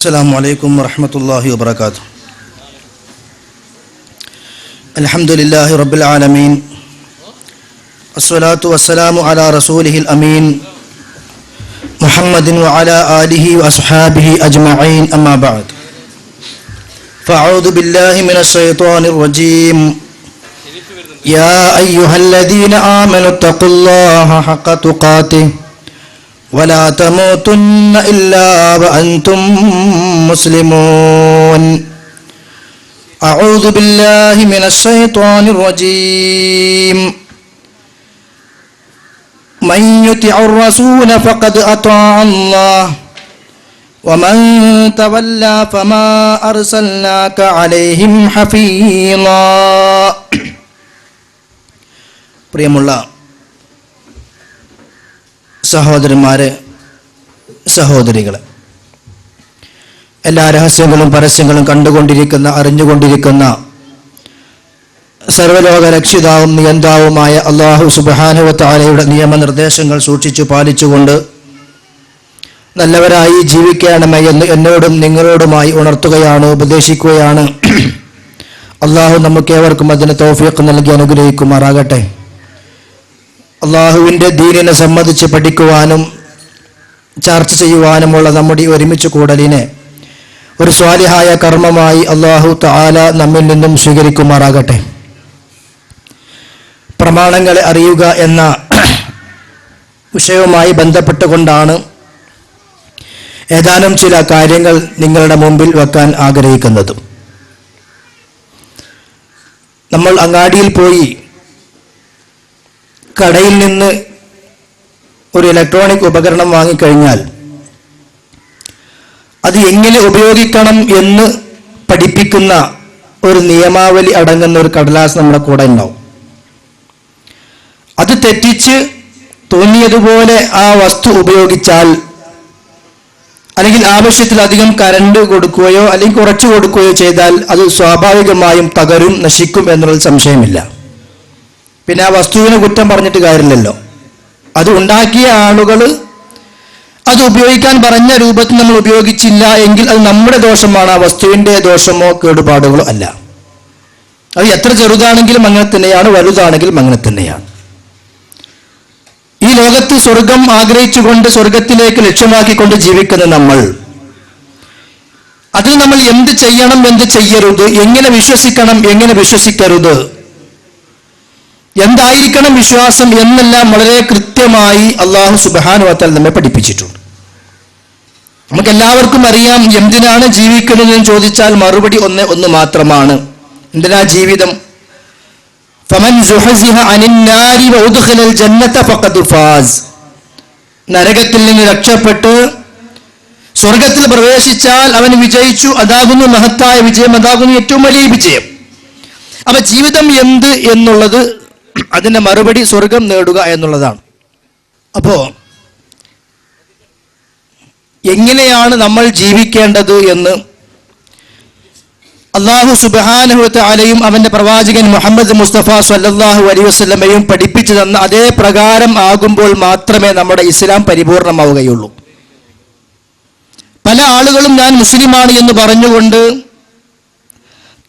السلام عليكم ورحمة الله وبركاته. الحمد لله رب العالمين، الصلاة والسلام على رسوله الأمين محمد وعلى آله وأصحابه أجمعين، أما بعد، فأعوذ بالله من الشيطان الرجيم. يا أيها الذين آمنوا اتقوا الله حق تقاته ولا تموتن إلا وأنتم مسلمون. أعوذ بالله من الشيطان الرجيم. من يطع الرسول فقد أطاع الله ومن تولى فما أرسلناك عليهم حفيظا. പ്രിയമുള്ള സഹോദരന്മാരെ, സഹോദരികളെ, എല്ലാ രഹസ്യങ്ങളും പരസ്യങ്ങളും കണ്ടുകൊണ്ടിരിക്കുന്ന, അറിഞ്ഞുകൊണ്ടിരിക്കുന്ന സർവലോക രക്ഷിതാവും നിയന്താവുമായ അല്ലാഹു സുബ്ഹാനഹു വ തആലയുടെ നിയമനിർദ്ദേശങ്ങൾ സൂക്ഷിച്ചു പാലിച്ചുകൊണ്ട് നല്ലവരായി ജീവിക്കണമേ എന്ന് എന്നോടും നിങ്ങളോടുമായി ഉണർത്തുകയാണ്, ഉപദേശിക്കുകയാണ്. അല്ലാഹു നമുക്കേവർക്കും അതിന് തൗഫീഖ് നൽകി അനുഗ്രഹിക്കുമാറാകട്ടെ. അള്ളാഹുവിൻ്റെ ദീനിനെ സംബന്ധിച്ച് പഠിക്കുവാനും ചർച്ച ചെയ്യുവാനുമുള്ള നമ്മുടെ ഒരുമിച്ച് കൂടലിനെ ഒരു സ്വാലിഹായ കർമ്മമായി അല്ലാഹു തആല നമ്മിൽ നിന്നും സ്വീകരിക്കുമാറാകട്ടെ. പ്രമാണങ്ങളെ അറിയുക എന്ന വിഷയവുമായി ബന്ധപ്പെട്ടുകൊണ്ടാണ് ഏതാനും ചില കാര്യങ്ങൾ നിങ്ങളുടെ മുമ്പിൽ വെക്കാൻ ആഗ്രഹിക്കുന്നത്. നമ്മൾ അങ്ങാടിയിൽ പോയി കടയിൽ നിന്ന് ഒരു ഇലക്ട്രോണിക് ഉപകരണം വാങ്ങിക്കഴിഞ്ഞാൽ അത് എങ്ങനെ ഉപയോഗിക്കണം എന്ന് പഠിപ്പിക്കുന്ന ഒരു നിയമാവലി അടങ്ങുന്ന ഒരു കടലാസ് നമ്മുടെ കൂടെ ഉണ്ടാവും. അത് തെറ്റിച്ച് തോന്നിയതുപോലെ ആ വസ്തു ഉപയോഗിച്ചാൽ, അല്ലെങ്കിൽ ആവശ്യത്തിലധികം കറണ്ട് കൊടുക്കുകയോ അല്ലെങ്കിൽ കുറച്ചു കൊടുക്കുകയോ ചെയ്താൽ അത് സ്വാഭാവികമായും തകരും, നശിക്കും എന്നുള്ള സംശയമില്ല. പിന്നെ ആ വസ്തുവിനെ കുറ്റം പറഞ്ഞിട്ട് കാര്യമില്ലല്ലോ. അത് ഉണ്ടാക്കിയ ആളുകൾ അത് ഉപയോഗിക്കാൻ പറഞ്ഞ രൂപത്തിൽ നമ്മൾ ഉപയോഗിച്ചില്ല എങ്കിൽ അത് നമ്മുടെ ദോഷമാണ്, ആ വസ്തുവിൻ്റെ ദോഷമോ കേടുപാടുകളോ അല്ല. അത് എത്ര ചെറുതാണെങ്കിലും അങ്ങനെ തന്നെയാണ്, വലുതാണെങ്കിലും അങ്ങനെ തന്നെയാണ്. ഈ ലോകത്ത് സ്വർഗം ആഗ്രഹിച്ചുകൊണ്ട് സ്വർഗത്തിലേക്ക് ലക്ഷ്യമാക്കിക്കൊണ്ട് ജീവിക്കുന്ന നമ്മൾ, അതിൽ നമ്മൾ എന്ത് ചെയ്യണം, എന്ത് ചെയ്യരുത്, എങ്ങനെ വിശ്വസിക്കണം, എങ്ങനെ വിശ്വസിക്കരുത്, എന്തായിരിക്കണം വിശ്വാസം എന്നെല്ലാം വളരെ കൃത്യമായി അല്ലാഹു സുബ്ഹാനഹു വ തആല നമ്മെ പഠിപ്പിച്ചിട്ടുണ്ട്. നമുക്കെല്ലാവർക്കും അറിയാം എന്തിനാണ് ജീവിക്കുന്നതെന്ന് ചോദിച്ചാൽ മറുപടി ഒന്ന് മാത്രമാണ്. എന്തിനാ ജീവിതം? ഫമൻ സുഹസിഹ അനിൻ നാരി വഉദ്ഖിലൽ ജന്നത ഫഖദ് ഫാസ്. നരകത്തിൽ നിന്ന് രക്ഷപ്പെട്ട് സ്വർഗത്തിൽ പ്രവേശിച്ചാൽ അവൻ വിജയിച്ചു. അതാകുന്നു മഹത്തായ വിജയം, അതാകുന്നു ഏറ്റവും വലിയ വിജയം. അപ്പൊ ജീവിതം എന്ത് എന്നുള്ളത്, അതിൻ്റെ മറുപടി സ്വർഗം നേടുക എന്നുള്ളതാണ്. അപ്പോൾ എങ്ങനെയാണ് നമ്മൾ ജീവിക്കേണ്ടത് എന്ന് അല്ലാഹു സുബ്ഹാനഹു വ തആലയും അവൻ്റെ പ്രവാചകൻ മുഹമ്മദ് മുസ്തഫ സ്വല്ലല്ലാഹു അലൈഹി വസല്ലമയും പഠിപ്പിച്ചു തന്ന അതേ പ്രകാരം ആകുമ്പോൾ മാത്രമേ നമ്മുടെ ഇസ്ലാം പരിപൂർണമാവുകയുള്ളൂ. പല ആളുകളും ഞാൻ മുസ്ലിമാണ് എന്ന് പറഞ്ഞുകൊണ്ട്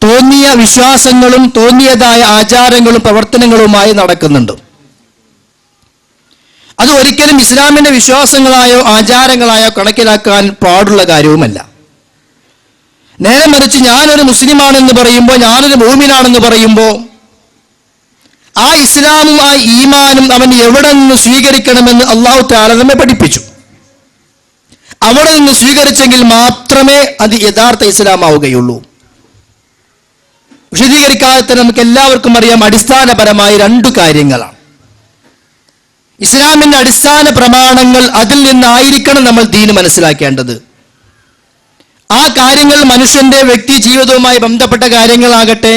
തോന്നിയ വിശ്വാസങ്ങളും തോന്നിയതായ ആചാരങ്ങളും പ്രവർത്തനങ്ങളുമായി നടക്കുന്നുണ്ട്. അത് ഒരിക്കലും ഇസ്ലാമിൻ്റെ വിശ്വാസങ്ങളായോ ആചാരങ്ങളായോ കണക്കിലാക്കാൻ പാടുള്ള കാര്യവുമല്ല. നേരെ മറിച്ച് ഞാനൊരു മുസ്ലിമാണെന്ന് പറയുമ്പോൾ, ഞാനൊരു മുഅ്മിനാണെന്ന് പറയുമ്പോൾ, ആ ഇസ്ലാമും ആ ഈമാനും അവൻ എവിടെ നിന്ന് സ്വീകരിക്കണമെന്ന് അല്ലാഹു തആല നമ്മെ പഠിപ്പിച്ചു. അവിടെ നിന്ന് സ്വീകരിച്ചെങ്കിൽ മാത്രമേ അത് യഥാർത്ഥ ഇസ്ലാം ആവുകയുള്ളൂ. വിശദീകരിക്കാതെ തന്നെ നമുക്ക് എല്ലാവർക്കും അറിയാം, അടിസ്ഥാനപരമായി രണ്ടു കാര്യങ്ങളാണ് ഇസ്ലാമിൻ്റെ അടിസ്ഥാന പ്രമാണങ്ങൾ. അതിൽ നിന്നായിരിക്കണം നമ്മൾ ദീന് മനസ്സിലാക്കേണ്ടത്. ആ കാര്യങ്ങൾ മനുഷ്യന്റെ വ്യക്തി ജീവിതവുമായി ബന്ധപ്പെട്ട കാര്യങ്ങളാകട്ടെ,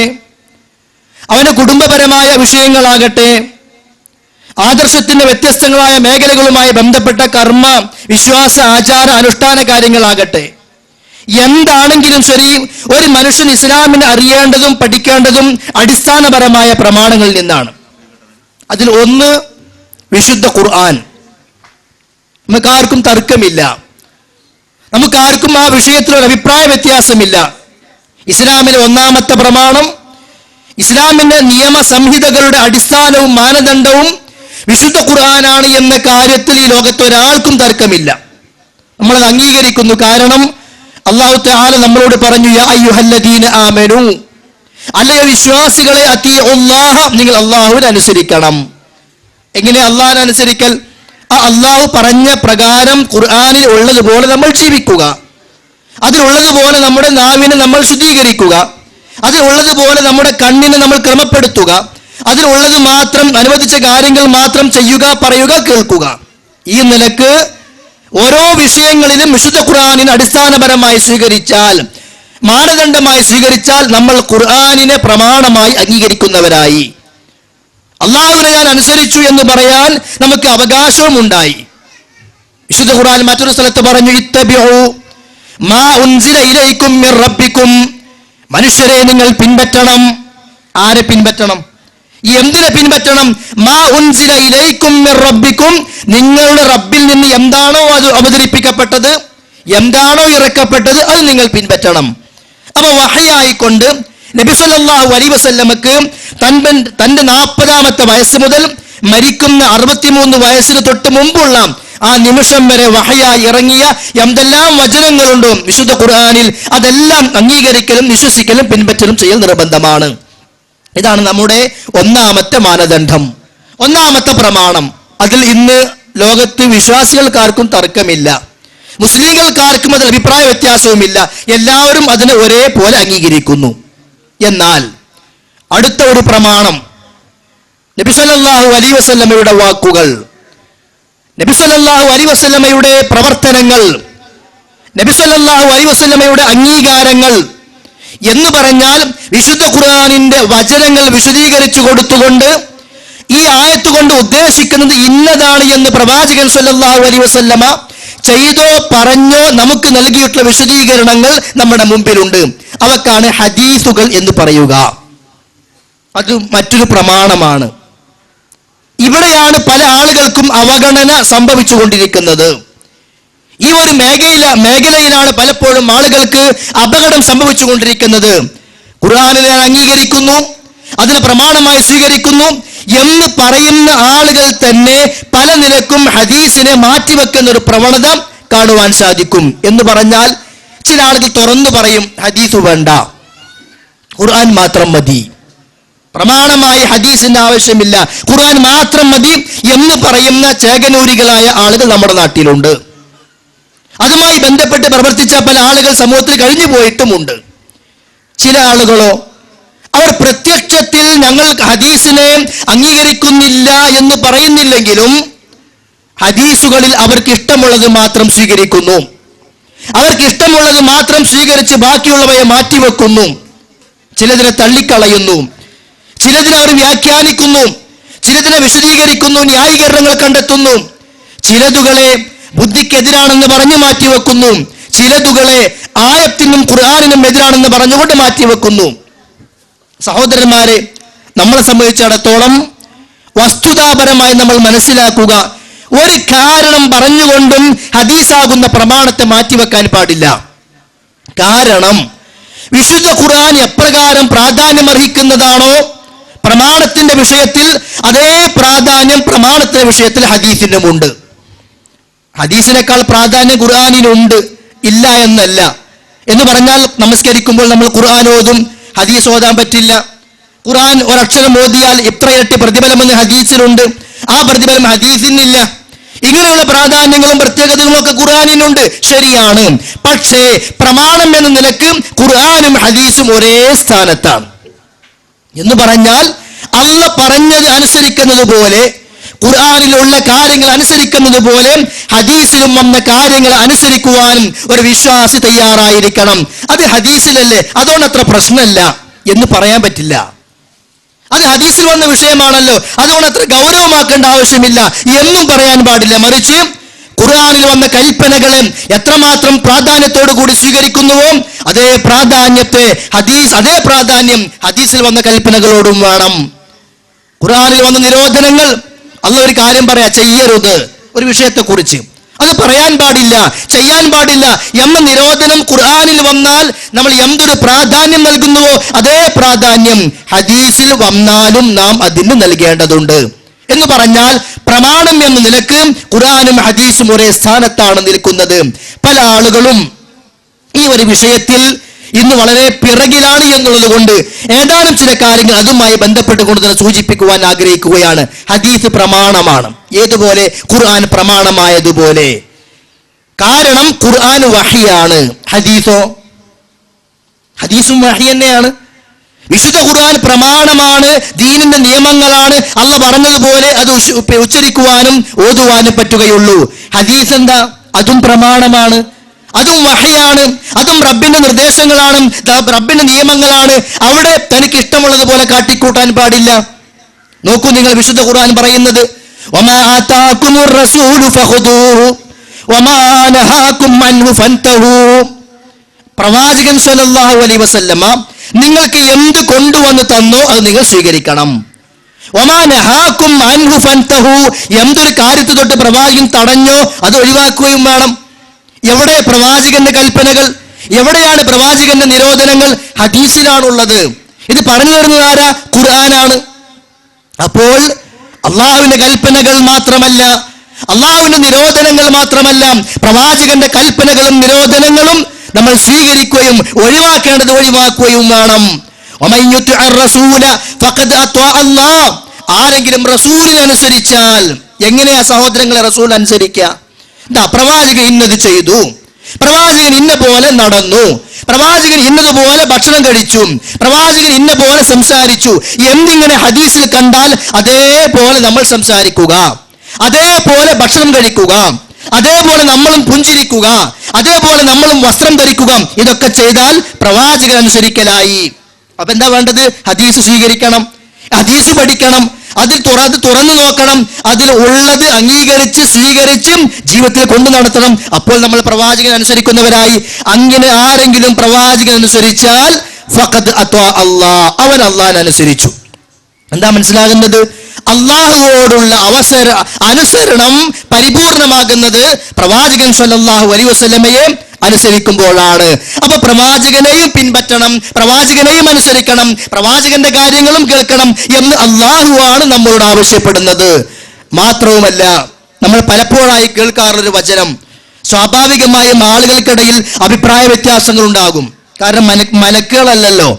അവന്റെ കുടുംബപരമായ വിഷയങ്ങളാകട്ടെ, ആദർശത്തിന്റെ വ്യത്യസ്തങ്ങളായ മേഖലകളുമായി ബന്ധപ്പെട്ട കർമ്മ വിശ്വാസ ആചാര അനുഷ്ഠാന കാര്യങ്ങളാകട്ടെ, എന്താണെങ്കിലും ശരി, ഒരു മനുഷ്യൻ ഇസ്ലാമിനെ അറിയേണ്ടതും പഠിക്കേണ്ടതും അടിസ്ഥാനപരമായ പ്രമാണങ്ങളിൽ നിന്നാണ്. അതിൽ ഒന്ന് വിശുദ്ധ ഖുർആൻ. നമുക്കാർക്കും തർക്കമില്ല. നമുക്കാർക്കും ആ വിഷയത്തിൽ ഒരു അഭിപ്രായ വ്യത്യാസമില്ല. ഇസ്ലാമിലെ ഒന്നാമത്തെ പ്രമാണം, ഇസ്ലാമിന്റെ നിയമ സംഹിതകളുടെ അടിസ്ഥാനവും മാനദണ്ഡവും വിശുദ്ധ ഖുർആനാണ് എന്ന കാര്യത്തിൽ ഈ ലോകത്ത് ഒരാൾക്കും തർക്കമില്ല. നമ്മളത് അംഗീകരിക്കുന്നു. കാരണം അല്ലാഹു തആല നമ്മളോട് പറഞ്ഞു, യാ അയ്യുഹല്ലദീന ആമനൂ, അല്ലയോ വിശ്വാസികളെ, അത്തിഉല്ലാഹ, നിങ്ങൾ അല്ലാഹുവിനെ അനുസരിക്കണം. എങ്ങനെ അല്ലാഹുവിനെ അനുസരിക്കൽ? ആ അല്ലാഹു പറഞ്ഞ പ്രകാരം ഖുർആനിൽ ഉള്ളതുപോലെ നമ്മൾ ജീവിക്കുക, അതിലുള്ളതുപോലെ നമ്മുടെ നാവിനെ നമ്മൾ ശുദ്ധീകരിക്കുക, അതിലുള്ളതുപോലെ നമ്മുടെ കണ്ണിനെ നമ്മൾ ക്രമപ്പെടുത്തുക, അതിലുള്ളത് മാത്രം, അനുവദിച്ച കാര്യങ്ങൾ മാത്രം ചെയ്യുക, പറയുക, കേൾക്കുക. ഈ നിലക്ക് ഓരോ വിഷയങ്ങളിലും വിശുദ്ധ ഖുർആനിനെ അടിസ്ഥാനപരമായി സ്വീകരിച്ചാൽ, മാനദണ്ഡമായി സ്വീകരിച്ചാൽ നമ്മൾ ഖുർആനിനെ പ്രമാണമായി അംഗീകരിക്കുന്നവരായി. അള്ളാഹുവിനെ ഞാൻ അനുസരിച്ചു എന്ന് പറയാൻ നമുക്ക് അവകാശവും ഉണ്ടായി. വിശുദ്ധ ഖുർആൻ മറ്റൊരു സ്ഥലത്ത് പറഞ്ഞു, ഇത്തബിഉ മാ ഉൻസില ഇലൈക്കും മിർ റബ്ബിക്കും, മനുഷ്യരെ നിങ്ങൾ പിൻപറ്റണം. ആരെ പിൻപറ്റണം? എന്തിനെ പിൻപറ്റണം? മാ ഉൻസില ഇലൈക്കും മിർ റബ്ബിക്കും, നിങ്ങളുടെ റബ്ബിൽ നിന്ന് എന്താണോ അത് അവതരിപ്പിക്കപ്പെട്ടത്, എന്താണോ ഇറക്കപ്പെട്ടത്, അത് നിങ്ങൾ പിൻപറ്റണം. അപ്പൊ വഹയായിക്കൊണ്ട് നബി സല്ലല്ലാഹു അലൈഹി വസല്ലമക്ക് തന്റെ 40ാമത്തെ വയസ്സ് മുതൽ മരിക്കുന്ന 63 വയസ്സിന് തൊട്ട് മുമ്പുള്ള ആ നിമിഷം വരെ വഹയായി ഇറങ്ങിയ എന്തെല്ലാം വചനങ്ങളുണ്ടോ വിശുദ്ധ ഖുർആനിൽ, അതെല്ലാം അംഗീകരിക്കലും വിശ്വസിക്കലും പിൻപറ്റലും ചെയ്യൽ നിർബന്ധമാണ്. ഇതാണ് നമ്മുടെ ഒന്നാമത്തെ മാനദണ്ഡം, ഒന്നാമത്തെ പ്രമാണം. അതിൽ ഇന്ന് ലോകത്ത് വിശ്വാസികൾക്കാർക്കും തർക്കമില്ല, മുസ്ലിങ്ങൾക്കാർക്കും അതിൽ അഭിപ്രായ വ്യത്യാസവുമില്ല. എല്ലാവരും അതിനെ ഒരേപോലെ അംഗീകരിക്കുന്നു. എന്നാൽ അടുത്ത ഒരു പ്രമാണം, നബി സല്ലല്ലാഹു അലൈഹി വസല്ലമയുടെ വാക്കുകൾ, നബി സല്ലല്ലാഹു അലൈഹി വസല്ലമയുടെ പ്രവർത്തനങ്ങൾ, നബി സല്ലല്ലാഹു അലൈഹി വസല്ലമയുടെ അംഗീകാരങ്ങൾ എന്ന് പറഞ്ഞാൽ വിശുദ്ധ ഖുർആനിന്റെ വചനങ്ങൾ വിശദീകരിച്ചു കൊടുത്തുകൊണ്ട് ഈ ആയത്ത് കൊണ്ട് ഉദ്ദേശിക്കുന്നത് ഇന്നതാണ് എന്ന് പ്രവാചകൻ സല്ലല്ലാഹു അലൈഹി വസല്ലമ ചെയ്തോ പറഞ്ഞോ നമുക്ക് നൽകിയിട്ടുള്ള വിശദീകരണങ്ങൾ നമ്മുടെ മുമ്പിലുണ്ട്. അവക്കാണ് ഹദീസുകൾ എന്ന് പറയുക. അത് മറ്റൊരു പ്രമാണമാണ്. ഇവിടെയാണ് പല ആളുകൾക്കും അവഗണന സംഭവിച്ചുകൊണ്ടിരിക്കുന്നത്. ഈ ഒരു മേഖലയിലാണ് പലപ്പോഴും ആളുകൾക്ക് അപകടം സംഭവിച്ചുകൊണ്ടിരിക്കുന്നത്. ഖുർആനിനെ അംഗീകരിക്കുന്നു, അതിനെ പ്രമാണമായി സ്വീകരിക്കുന്നു എന്ന് പറയുന്ന ആളുകൾ തന്നെ പല നിലക്കും ഹദീസിനെ മാറ്റിവെക്കുന്ന ഒരു പ്രവണത കാണുവാൻ സാധിക്കും. എന്ന് പറഞ്ഞാൽ ചില ആളുകൾ തുറന്നു പറയും, ഹദീസ് വേണ്ട, ഖുർആൻ മാത്രം മതി, പ്രമാണമായി ഹദീസിന്റെ ആവശ്യമില്ല, ഖുർആൻ മാത്രം മതി എന്ന് പറയുന്ന ചേകനൂരികളായ ആളുകൾ നമ്മുടെ നാട്ടിലുണ്ട്. അതുമായി ബന്ധപ്പെട്ട് പ്രവർത്തിച്ച പല ആളുകൾ സമൂഹത്തിൽ കഴിഞ്ഞു പോയിട്ടുമുണ്ട്. ചില ആളുകളോ അവർ പ്രത്യക്ഷത്തിൽ ഞങ്ങൾ ഹദീസിനെ അംഗീകരിക്കുന്നില്ല എന്ന് പറയുന്നില്ലെങ്കിലും ഹദീസുകളിൽ അവർക്ക് ഇഷ്ടമുള്ളത് മാത്രം സ്വീകരിക്കുന്നു, അവർക്ക് ഇഷ്ടമുള്ളത് മാത്രം സ്വീകരിച്ച് ബാക്കിയുള്ളവയെ മാറ്റിവെക്കുന്നു, ചിലതിനെ തള്ളിക്കളയുന്നു, ചിലതിനെ അവർ വ്യാഖ്യാനിക്കുന്നു, ചിലതിനെ വിശദീകരിക്കുന്നു, ന്യായീകരണങ്ങൾ കണ്ടെത്തുന്നു, ചിലതുകളെ ബുദ്ധിക്കെതിരാണെന്ന് പറഞ്ഞു മാറ്റിവെക്കുന്നു, ചിലതുകളെ ആയത്തിനും ഖുർആനിനും എതിരാണെന്ന് പറഞ്ഞുകൊണ്ട് മാറ്റിവെക്കുന്നു. സഹോദരന്മാരെ, നമ്മളെ സംബന്ധിച്ചിടത്തോളം വസ്തുതാപരമായി നമ്മൾ മനസ്സിലാക്കുക, ഒരു കാരണം പറഞ്ഞുകൊണ്ടും ഹദീസാകുന്ന പ്രമാണത്തെ മാറ്റിവെക്കാൻ പാടില്ല. കാരണം വിശുദ്ധ ഖുർആൻ എപ്രകാരം പ്രാധാന്യം അർഹിക്കുന്നതാണോ പ്രമാണത്തിന്റെ വിഷയത്തിൽ, അതേ പ്രാധാന്യം പ്രമാണത്തിന്റെ വിഷയത്തിൽ ഹദീസിനുമുണ്ട്. ഹദീസിനേക്കാൾ പ്രാധാന്യം ഖുർആനിനുണ്ട്, ഇല്ല എന്നല്ല. എന്ന് പറഞ്ഞാൽ നമസ്കരിക്കുമ്പോൾ നമ്മൾ ഖുർആൻ ഓതും, ഹദീസ് ഓതാൻ പറ്റില്ല. ഖുർആൻ ഒരക്ഷരം ഓതിയാൽ ഇത്ര ഇരട്ടി പ്രതിഫലമെന്ന് ഹദീസിലുണ്ട്, ആ പ്രതിഫലം ഹദീസിനില്ല. ഇങ്ങനെയുള്ള പ്രാധാന്യങ്ങളും പ്രത്യേകതകളും ഒക്കെ ഖുർആനിനുണ്ട്, ശരിയാണ്. പക്ഷേ പ്രമാണം എന്ന നിലക്ക് ഖുർആനും ഹദീസും ഒരേ സ്ഥാനത്താണ്. എന്ന് പറഞ്ഞാൽ അള്ള പറഞ്ഞത് അനുസരിക്കുന്നത് പോലെ, ഖുർആനിലുള്ള കാര്യങ്ങൾ അനുസരിക്കുന്നത് പോലെ ഹദീസിലും വന്ന കാര്യങ്ങൾ അനുസരിക്കുവാനും ഒരു വിശ്വാസി തയ്യാറായിരിക്കണം. അത് ഹദീസിലല്ലേ, അതുകൊണ്ട് അത്ര പ്രശ്നമല്ല എന്ന് പറയാൻ പറ്റില്ല. അത് ഹദീസിൽ വന്ന വിഷയമാണല്ലോ, അതുകൊണ്ട് അത്ര ഗൗരവമാക്കേണ്ട ആവശ്യമില്ല എന്നും പറയാൻ പാടില്ല. മറിച്ച് ഖുർആനിൽ വന്ന കൽപ്പനകളെ എത്രമാത്രം പ്രാധാന്യത്തോടു കൂടി സ്വീകരിക്കുന്നുവോ അതേ പ്രാധാന്യം ഹദീസിൽ വന്ന കൽപ്പനകളോടും വേണം. ഖുർആനിൽ വന്ന നിരോധനങ്ങൾ, അള്ള ഒരു കാര്യം പറയാ, ചെയ്യരുത് ഒരു വിഷയത്തെക്കുറിച്ച്, അത് പറയാൻ പാടില്ല, ചെയ്യാൻ പാടില്ല എന്ന നിരോധനം ഖുർആനിൽ വന്നാൽ നമ്മൾ എന്തൊരു പ്രാധാന്യം നൽകുന്നുവോ അതേ പ്രാധാന്യം ഹദീസിൽ വന്നാലും നാം അതിന് നൽകേണ്ടതുണ്ട്. എന്ന് പറഞ്ഞാൽ പ്രമാണം എന്ന നിലക്ക് ഖുർആനും ഹദീസും ഒരേ സ്ഥാനത്താണ് നിൽക്കുന്നത്. പല ആളുകളും ഈ ഒരു വിഷയത്തിൽ ഇന്ന് വളരെ പിറകിലാണ് എന്നുള്ളത് കൊണ്ട് ഏതാനും ചില കാര്യങ്ങൾ അതുമായി ബന്ധപ്പെട്ടുകൊണ്ട് തന്നെ സൂചിപ്പിക്കുവാൻ ആഗ്രഹിക്കുകയാണ്. ഹദീസ് പ്രമാണമാണ്, ഏതുപോലെ ഖുർആൻ പ്രമാണമായതുപോലെ. കാരണം ഖുർആൻ വഹിയാണ്, ഹദീസും വഹി തന്നെയാണ്. വിശുദ്ധ ഖുർആൻ പ്രമാണമാണ്, ദീനിന്റെ നിയമങ്ങളാണ്. അള്ളാഹ് പറഞ്ഞതുപോലെ അത് ഉച്ചരിക്കുവാനും ഓതുവാനും പറ്റുകയുള്ളൂ. ഹദീസ് എന്താ? അതും പ്രമാണമാണ്, അതും വഹിയാണ്, അതും റബ്ബിന്റെ നിർദ്ദേശങ്ങളാണ്, റബ്ബിന്റെ നിയമങ്ങളാണ്. അവിടെ തനിക്ക് ഇഷ്ടമുള്ളതുപോലെ കാട്ടിക്കൂട്ടാൻ പാടില്ല. നോക്കൂ നിങ്ങൾ, വിശുദ്ധ ഖുർആൻ പറയുന്നത് വമാ ആതാകുമുർ റസൂലു ഫഖുദൂഹു വമാ നഹാകും അൻഹു ഫൻതഹൂ. പ്രവാചകൻ സ്വല്ലല്ലാഹു അലൈഹി വസല്ലമ നിങ്ങൾക്ക് എന്ത് കൊണ്ടുവന്ന് തന്നോ അത് നിങ്ങൾ സ്വീകരിക്കണം. വമാ നഹാകും അൻഹു ഫൻതഹൂ. എന്തൊരു കാര്യത്തെ തൊട്ട് പ്രവാചകൻ തടഞ്ഞോ അത് ഒഴിവാക്കുകയും വേണം. എവിടെ പ്രവാചകന്റെ കൽപ്പനകൾ, എവിടെയാണ് പ്രവാചകന്റെ നിരോധനങ്ങൾ? ഹദീസിലാണുള്ളത്. ഇത് പറഞ്ഞു തരുന്നത് ആരാ? ഖുർആനാണ്. അപ്പോൾ അള്ളാഹുവിന്റെ കൽപ്പനകൾ മാത്രമല്ല, അള്ളാഹുവിന്റെ നിരോധനങ്ങൾ മാത്രമല്ല, പ്രവാചകന്റെ കൽപ്പനകളും നിരോധനങ്ങളും നമ്മൾ സ്വീകരിക്കുകയും ഒഴിവാക്കേണ്ടത് ഒഴിവാക്കുകയും വേണം. ആരെങ്കിലും റസൂലിനെ അനുസരിച്ചാൽ, എങ്ങനെയാ സഹോദരങ്ങളെ റസൂൽ അനുസരിക്കുക? പ്രവാചകൻ ഇന്നത് ചെയ്തു, പ്രവാചകൻ ഇന്ന പോലെ നടന്നു, പ്രവാചകൻ ഇന്നതുപോലെ ഭക്ഷണം കഴിച്ചു, പ്രവാചകൻ ഇന്ന പോലെ സംസാരിച്ചു എന്നിങ്ങനെ ഹദീസിൽ കണ്ടാൽ അതേപോലെ നമ്മൾ സംസാരിക്കുക, അതേപോലെ ഭക്ഷണം കഴിക്കുക, അതേപോലെ നമ്മളും പുഞ്ചിരിക്കുക, അതേപോലെ നമ്മളും വസ്ത്രം ധരിക്കുക. ഇതൊക്കെ ചെയ്താൽ പ്രവാചകൻ അനുസരിക്കലായി. അപ്പൊ എന്താ വേണ്ടത്? ഹദീസ് സ്വീകരിക്കണം, ഹദീസ് പഠിക്കണം, അതിൽ തുറന്നു നോക്കണം, അതിൽ ഉള്ളത് അംഗീകരിച്ച് സ്വീകരിച്ചും ജീവിതത്തിൽ കൊണ്ടു നടത്തണം. അപ്പോൾ നമ്മൾ പ്രവാചകൻ അനുസരിക്കുന്നവരായി. അങ്ങനെ ആരെങ്കിലും പ്രവാചകൻ അനുസരിച്ചാൽ ഫഖദ് അത്വാ അല്ലാഹ്, അവൻ അല്ലാഹുവിനെ അനുസരിച്ചു. എന്താ മനസ്സിലാകുന്നത്? അള്ളാഹുവോടുള്ള അനുസരണം പരിപൂർണമാകുന്നത് പ്രവാചകൻ സ്വല്ലല്ലാഹു അലൈഹി വസല്ലമയെ അനുസരിക്കുമ്പോഴാണ്. അപ്പൊ പ്രവാചകനെയും പിൻപറ്റണം, പ്രവാചകനെയും അനുസരിക്കണം, പ്രവാചകന്റെ കാര്യങ്ങളും കേൾക്കണം എന്ന് അള്ളാഹുവാണ് നമ്മളോട് ആവശ്യപ്പെടുന്നത്. മാത്രവുമല്ല, നമ്മൾ പലപ്പോഴായി കേൾക്കാറുള്ളൊരു വചനം, സ്വാഭാവികമായും ആളുകൾക്കിടയിൽ അഭിപ്രായ വ്യത്യാസങ്ങൾ ഉണ്ടാകും. കാരണം മലക്കുകളല്ലല്ലോ,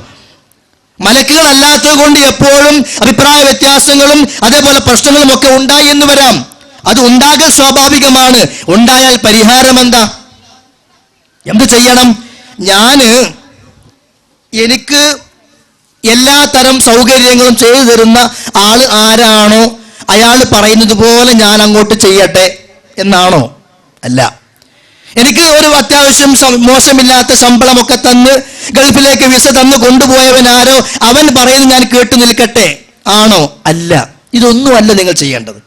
മലക്കുകളല്ലാത്തത് കൊണ്ട് എപ്പോഴും അഭിപ്രായ വ്യത്യാസങ്ങളും അതേപോലെ പ്രശ്നങ്ങളും ഒക്കെ ഉണ്ടായി എന്ന് വരാം. അത് ഉണ്ടാകൽ സ്വാഭാവികമാണ്. ഉണ്ടായാൽ പരിഹാരം എന്താ? എന്ത് ചെയ്യണം? എനിക്ക് എല്ലാ തരം സൗകര്യങ്ങളും ചെയ്തു തരുന്ന ആള് ആരാണോ അയാൾ പറയുന്നത് പോലെ ഞാൻ അങ്ങോട്ട് ചെയ്യട്ടെ എന്നാണോ? അല്ല. എനിക്ക് ഒരു അത്യാവശ്യം മോശമില്ലാത്ത ശമ്പളമൊക്കെ തന്ന് ഗൾഫിലേക്ക് വിസ തന്ന് കൊണ്ടുപോയവനാരോ അവൻ പറയുന്നത് ഞാൻ കേട്ടു നിൽക്കട്ടെ ആണോ? അല്ല. ഇതൊന്നുമല്ല നിങ്ങൾ ചെയ്യേണ്ടത്.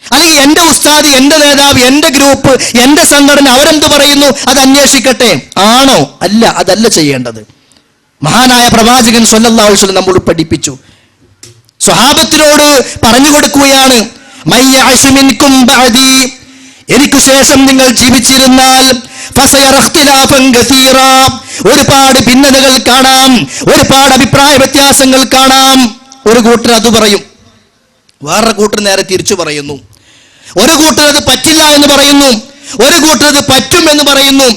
അല്ലെങ്കിൽ എന്റെ ഉസ്താദ്, എന്റെ നേതാവ്, എന്റെ ഗ്രൂപ്പ്, എന്റെ സംഘടന അവരെന്ത് പറയുന്നു അത് അന്വേഷിക്കട്ടെ ആണോ? അല്ല, അതല്ല ചെയ്യേണ്ടത്. മഹാനായ പ്രവാചകൻ സ്വല്ലല്ലാഹു അലൈഹി വസല്ലം നമ്മോട് പഠിപ്പിച്ചു, സ്വഹാബത്തിനോട് പറഞ്ഞു കൊടുക്കുകയാണ്, മയ്യഅശ് മിൻകും ബഅദി, എനിക്ക് ശേഷം നിങ്ങൾ ജീവിച്ചിരുന്നാൽ ഒരുപാട് ഭിന്നതകൾ കാണാം, ഒരുപാട് അഭിപ്രായ വ്യത്യാസങ്ങൾ കാണാം. ഒരു കൂട്ടർ അത് പറയും, വേറൊരു കൂട്ടർ നേരെ തിരിച്ചു പറയുന്നു. ഒരു കൂട്ടർ അത് പറ്റില്ല എന്ന് പറയുന്നു, ഒരു കൂട്ടർ അത് പറ്റും എന്ന് പറയുന്നു,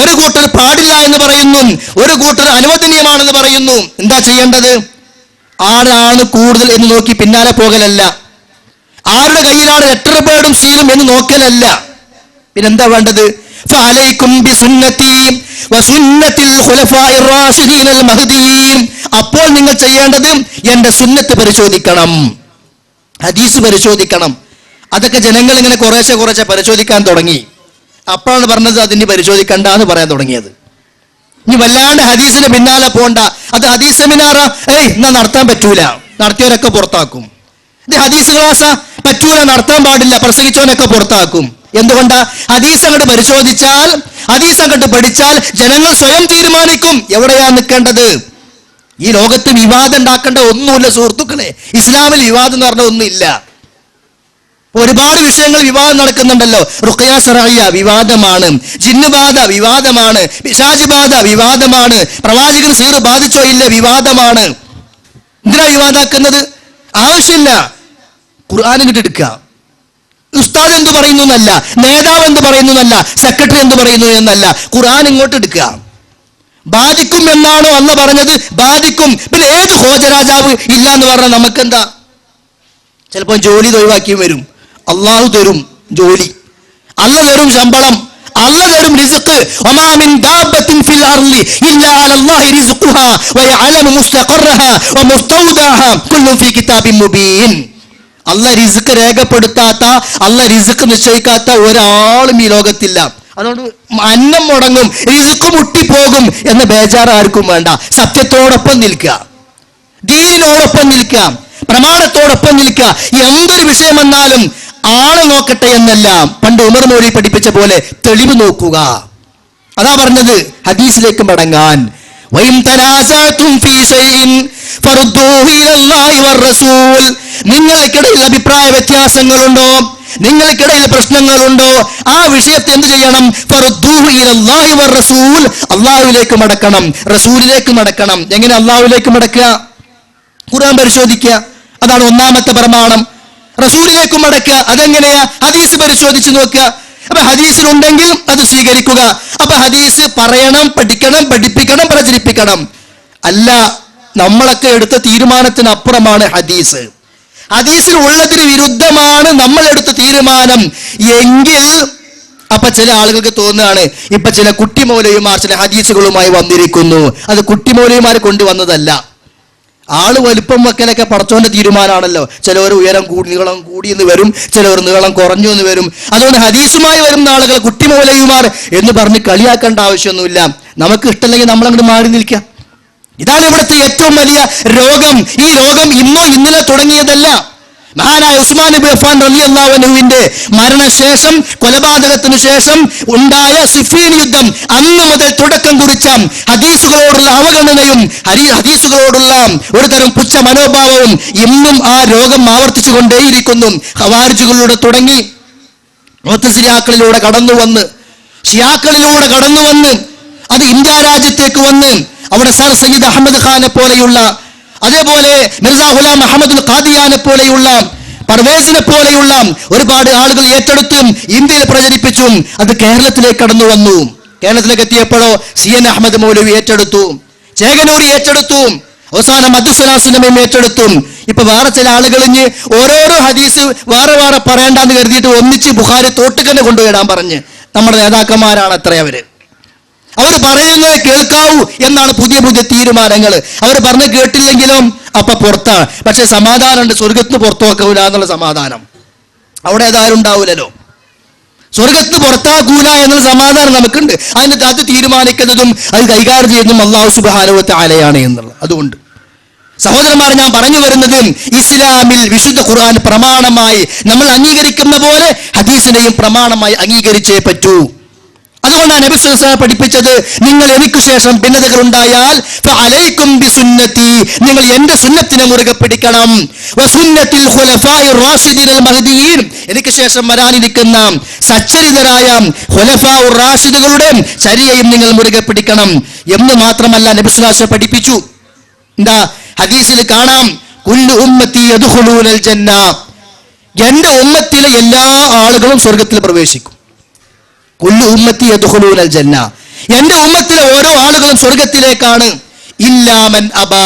ഒരു കൂട്ടർ പാടില്ല എന്ന് പറയുന്നു, ഒരു കൂട്ടർ അനുവദനീയമാണെന്ന് പറയുന്നു. എന്താ ചെയ്യേണ്ടത്? ആരാണ് കൂടുതൽ എന്ന് നോക്കി പിന്നാലെ പോകലല്ല, ആരുടെ കയ്യിലാണ് ലെറ്റർ പേഡും സീലും എന്ന് നോക്കലല്ല. പിന്നെന്താ വേണ്ടത്? ഫഅലൈക്കും ബിസുന്നതി വസുന്നതിൽ ഖുലഫാഇർ റാഷിദീനൽ മഹ്ദിയീൻ. അപ്പോൾ നിങ്ങൾ ചെയ്യേണ്ടത് എന്റെ സുന്നത്ത് പരിശോധിക്കണം, ഹദീസ് പരിശോധിക്കണം. അതൊക്കെ ജനങ്ങൾ ഇങ്ങനെ കുറേശ്ശെ പരിശോധിക്കാൻ തുടങ്ങി. അപ്പോഴാണ് പറഞ്ഞത് അതിന് പരിശോധിക്കണ്ട എന്ന് പറയാൻ തുടങ്ങിയത്. ഇനി വല്ലാണ്ട് ഹദീസിന് പിന്നാലെ പോണ്ട, അത് ഹദീസ് സെമിനാറാ, എന്നാ നടത്താൻ പറ്റൂല, നടത്തിയവരൊക്കെ പുറത്താക്കും. ഇത് ഹദീസ് ക്ലാസ്സാ, പറ്റൂല, നടത്താൻ പാടില്ല, പ്രസംഗിച്ചവനൊക്കെ പുറത്താക്കും. എന്തുകൊണ്ടാ? ഹദീസ് അങ്ങോട്ട് പരിശോധിച്ചാൽ, ഹദീസ് അങ്ങോട്ട് പഠിച്ചാൽ ജനങ്ങൾ സ്വയം തീരുമാനിക്കും എവിടെയാ നിൽക്കേണ്ടത്. ഈ ലോകത്ത് വിവാദം ഉണ്ടാക്കേണ്ട ഒന്നുമില്ല സുഹൃത്തുക്കളെ. ഇസ്ലാമിൽ വിവാദം എന്ന് പറഞ്ഞ ഒന്നുമില്ല. ഒരുപാട് വിഷയങ്ങൾ വിവാദം നടക്കുന്നുണ്ടല്ലോ. റുഖ്യ ശർഇയ്യ വിവാദമാണ്, ജിന്നുബാധ വിവാദമാണ്, പിശാച് ബാധ വിവാദമാണ്, പ്രവാചകൻ സീർ ബാധിച്ചോ ഇല്ല വിവാദമാണ്. എന്തിനാ വിവാദാക്കുന്നത്? ആവശ്യമില്ല. ഖുർആൻ ഇങ്ങോട്ട് എടുക്കുക. ഉസ്താദ് എന്ത് പറയുന്നു എന്നല്ല, നേതാവ് എന്ത് പറയുന്നു എന്നല്ല, സെക്രട്ടറി എന്ത് പറയുന്നു എന്നല്ല, ഖുർആൻ ഇങ്ങോട്ട് എടുക്കുക. ബാധിക്കും എന്നാണോ അന്ന് പറഞ്ഞത്? ബാധിക്കും. പിന്നെ ഏത് ഹോജരാജാവ് ഇല്ല എന്ന് പറഞ്ഞാൽ നമുക്കെന്താ? ചിലപ്പോൾ ജോലി ഒഴിവാക്കി വരും. അള്ളാഹു തരും ജോലി, അല്ല തരും ശമ്പളം, അല്ല തരും റിസ്ക്. വമാ മിൻ ദാബത്തിൻ ഫിൽ അർളി ഇല്ലാ അലല്ലാഹി റിസ്ഖുഹാ വയഅലമു മുസ്തഖറഹാ വമുസ്തൗദഅഹാ കുല്ലുൻ ഫീ കിതാബിൻ മുബീൻ. അല്ല റിസ്ക് രേഖപ്പെടുത്താത്ത, അല്ല റിസ്ക് നിശ്ചയിക്കാത്ത ഒരാളും ഈ ലോകത്തില്ല. അതുകൊണ്ട് അന്നം മുടങ്ങും, റിസ്ക് മുട്ടിപ്പോകും എന്ന ബേജാറ് ആർക്കും വേണ്ട. സത്യത്തോടൊപ്പം നിൽക്കുക, ദീനിനോടൊപ്പം നിൽക്കുക, പ്രമാണത്തോടൊപ്പം നിൽക്കുക. എന്തൊരു വിഷയം വന്നാലും ആളെ നോക്കട്ടെ എന്നല്ല, പണ്ട് ഉമർ മൗലവി പഠിപ്പിച്ച പോലെ തെളിവ് നോക്കുക. അതാ പറഞ്ഞത് ഹദീസിലേക്ക് മടങ്ങാൻ. നിങ്ങൾക്കിടയിൽ അഭിപ്രായ വ്യത്യാസങ്ങളുണ്ടോ, നിങ്ങൾക്കിടയിൽ പ്രശ്നങ്ങളുണ്ടോ, ആ വിഷയത്തെ എന്ത് ചെയ്യണം? അള്ളാഹുവിലേക്ക് മടക്കണം, റസൂലിലേക്ക് മടക്കണം. എങ്ങനെ അള്ളാഹുവിലേക്ക് മടക്കുക? ഖുർആൻ പരിശോധിക്കുക, അതാണ് ഒന്നാമത്തെ പ്രമാണം. റസൂലിലേക്ക് മടക്കുക, അതെങ്ങനെയാ? ഹദീസ് പരിശോധിച്ച് നോക്കുക. അപ്പൊ ഹദീസിലുണ്ടെങ്കിൽ അത് സ്വീകരിക്കുക. അപ്പൊ ഹദീസ് പറയണം, പഠിക്കണം, പഠിപ്പിക്കണം, പ്രചരിപ്പിക്കണം. അല്ല, നമ്മളൊക്കെ എടുത്ത തീരുമാനത്തിനപ്പുറമാണ് ഹദീസ്. ഹദീസിൽ ഉള്ളതിന് വിരുദ്ധമാണ് നമ്മൾ എടുത്ത തീരുമാനം എങ്കിൽ അപ്പൊ ചില ആളുകൾക്ക് തോന്നുകയാണ് ഇപ്പൊ ചില കുട്ടിമൗലവിമാർ ചില ഹദീസുകളുമായി വന്നിരിക്കുന്നു. അത് കുട്ടിമൗലവിമാർ കൊണ്ടുവന്നതല്ല. ആള് വലുപ്പം വെക്കലൊക്കെ പടച്ചോന്റെ തീരുമാനമാണല്ലോ. ചിലവർ ഉയരം നീളം കൂടി എന്ന് വരും, ചിലവർ നീളം കുറഞ്ഞു എന്ന് വരും. അതുകൊണ്ട് ഹദീസുമായി വരുന്ന ആളുകൾ കുട്ടിമൗലവിമാർ എന്ന് പറഞ്ഞ് കളിയാക്കേണ്ട ആവശ്യമൊന്നുമില്ല. നമുക്ക് ഇഷ്ടമല്ലെങ്കിൽ നമ്മളങ്ങോട്ട് മാറി നിൽക്കാം. ഇതാണ് ഇവിടുത്തെ ഏറ്റവും വലിയ രോഗം. ഈ രോഗം ഇന്നോ ഇന്നലെ തുടങ്ങിയതല്ല. മഹാനായ ഉസ്മാൻ ഇബ്നു അഫ്ഫാൻ റളിയല്ലാഹു അൻഹുവിന്റെ മരണശേഷം, കൊലപാതകത്തിനു ശേഷം ഉണ്ടായ സിഫീൻ യുദ്ധം, അന്ന് മുതൽ തുടക്കം കുറിച്ച ഹദീസുകളോടുള്ള അവഗണനയും ഹദീസുകളോടുള്ള ഒരു തരം പുച്ഛ മനോഭാവവും ഇന്നും ആ രോഗം ആവർത്തിച്ചു കൊണ്ടേയിരിക്കുന്നു. ഖവാരിജുകളിലൂടെ തുടങ്ങി മുഅ്തസിലിയാക്കളിലൂടെ കടന്നു വന്ന്, ഷിയാക്കളിലൂടെ കടന്നു വന്ന്, അത് ഇന്ത്യ രാജ്യത്തേക്ക് വന്ന് അവിടെ സർ സയ്യിദ് അഹമ്മദ് ഖാനെ പോലെയുള്ള, അതേപോലെ മിർസ ഗുലാം അഹമ്മദുൽ ഖാദിയാനെ പോലെയുള്ള, പർവേസിനെ പോലെയുള്ള ഒരുപാട് ആളുകൾ ഏറ്റെടുത്തു, ഇന്ത്യയിൽ പ്രചരിപ്പിച്ചു. അത് കേരളത്തിലേക്ക് കടന്നു വന്നു. കേരളത്തിലേക്ക് എത്തിയപ്പോഴോ CN അഹമ്മദ് മൗലവി ഏറ്റെടുത്തു, ചേകനൂരി ഏറ്റെടുത്തു, അവസാനം അബ്ദുസ്സലാം ഏറ്റെടുത്തു. ഇപ്പൊ വേറെ ചില ആളുകൾ ഇഞ്ഞ് ഓരോരോ ഹദീസ് വേറെ വേറെ പറയണ്ടെന്ന് കരുതിയിട്ട് ഒന്നിച്ച് ബുഖാരി തോട്ടുകന്നെ കൊണ്ടുപോയിടാൻ പറഞ്ഞ് നമ്മുടെ നേതാക്കന്മാരാണ് അത്ര. അവർ പറയുന്നത് കേൾക്കാവൂ എന്നാണ് പുതിയ പുതിയ തീരുമാനങ്ങൾ. അവർ പറഞ്ഞ് കേട്ടില്ലെങ്കിലും അപ്പൊ പുറത്താണ്. പക്ഷെ സമാധാനമുണ്ട്, സ്വർഗത്തിന് പുറത്തു വെക്കൂല എന്നുള്ള സമാധാനം. അവിടെ ഏതായാലും ഉണ്ടാവൂലല്ലോ. സ്വർഗത്ത് പുറത്താക്കൂല എന്നുള്ള സമാധാനം നമുക്കുണ്ട്. അതിന് അത് തീരുമാനിക്കുന്നതും അത് കൈകാര്യം ചെയ്യുന്നതും അല്ലാഹു സുബ്ഹാനഹു വ തആലയാണ് എന്നുള്ളത്. അതുകൊണ്ട് സഹോദരന്മാർ, ഞാൻ പറഞ്ഞു വരുന്നത് ഇസ്ലാമിൽ വിശുദ്ധ ഖുർആൻ പ്രമാണമായി നമ്മൾ അംഗീകരിക്കുന്ന പോലെ ഹദീസിനെയും പ്രമാണമായി അംഗീകരിച്ചേ പറ്റൂ. അതുകൊണ്ടാണ് നബി സല്ലല്ലാഹു അലൈഹി വസല്ലം പഠിപ്പിച്ചത്, നിങ്ങൾ എനിക്ക് ശേഷം ഭിന്നതകൾ ഉണ്ടായാൽ ഫഅലൈക്കും ബിസുന്നതി, നിങ്ങൾ എന്റെ സുന്നത്തിനെ മുറുകെ പിടിക്കണം. വസുന്നത്തിൽ ഖുലഫാഇർ റാഷിദീനൽ മഹ്ദിയീൻ, എനിക്ക് ശേഷം വരാനിരിക്കുന്ന സച്ചരിതരായ ഖുലഫാഉർ റാഷിദുകളുടെ ശരീഅയും നിങ്ങൾ മുറുകെ പിടിക്കണം എന്ന് മാത്രമല്ല നബി സല്ലല്ലാഹു അലൈഹി വസല്ലം പഠിപ്പിച്ചു. എന്താ? ഹദീസിൽ കാണാം, കുല്ലു ഉമ്മത്തി യദ്ഖുലൂനൽ ജന്ന, എന്റെ ഉമ്മത്തിലെ എല്ലാ ആളുകളും സ്വർഗ്ഗത്തിൽ പ്രവേശിക്കും. കുല്ലു ഉമ്മത്തി യദ്ഖുലൂനൽ ജന്ന, എന്റെ ഉമ്മത്തിലെ ഓരോ ആളുകളും സ്വർഗത്തിലേക്കാണ്. ഇല്ലാമൻ അബാ,